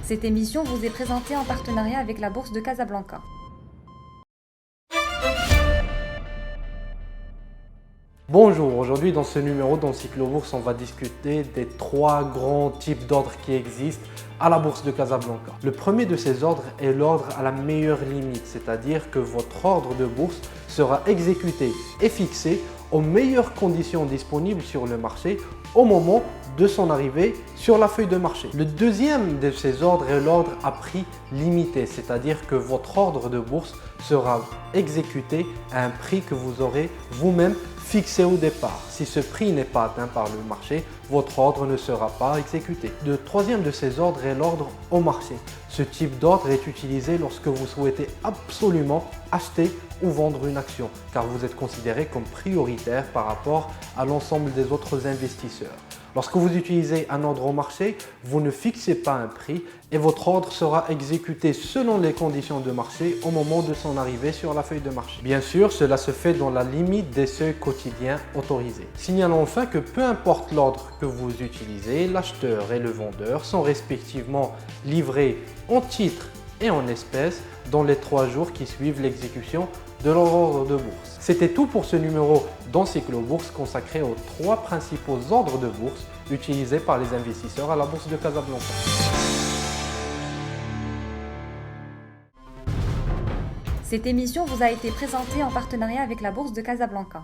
Cette émission vous est présentée en partenariat avec la Bourse de Casablanca. Bonjour, aujourd'hui dans ce numéro d'Encyclo-Bourse, on va discuter des trois grands types d'ordres qui existent à la Bourse de Casablanca. Le premier de ces ordres est l'ordre à la meilleure limite, c'est-à-dire que votre ordre de bourse sera exécuté et fixé aux meilleures conditions disponibles sur le marché au moment de son arrivée sur la feuille de marché. Le deuxième de ces ordres est l'ordre à prix limité, c'est-à-dire que votre ordre de bourse sera exécuté à un prix que vous aurez vous-même fixé au départ. Si ce prix n'est pas atteint par le marché, votre ordre ne sera pas exécuté. Le troisième de ces ordres est l'ordre au marché. Ce type d'ordre est utilisé lorsque vous souhaitez absolument acheter ou vendre une action, car vous êtes considéré comme prioritaire par rapport à l'ensemble des autres investisseurs. Lorsque vous utilisez un ordre au marché, vous ne fixez pas un prix et votre ordre sera exécuté selon les conditions de marché au moment de son arrivée sur la feuille de marché. Bien sûr, cela se fait dans la limite des seuils quotidiens autorisés. Signalons enfin que peu importe l'ordre que vous utilisez, l'acheteur et le vendeur sont respectivement livrés en titres et en espèces dans les 3 jours qui suivent l'exécution de leur ordre de bourse. C'était tout pour ce numéro d'Encyclo-Bourse consacré aux 3 principaux ordres de bourse utilisés par les investisseurs à la Bourse de Casablanca. Cette émission vous a été présentée en partenariat avec la Bourse de Casablanca.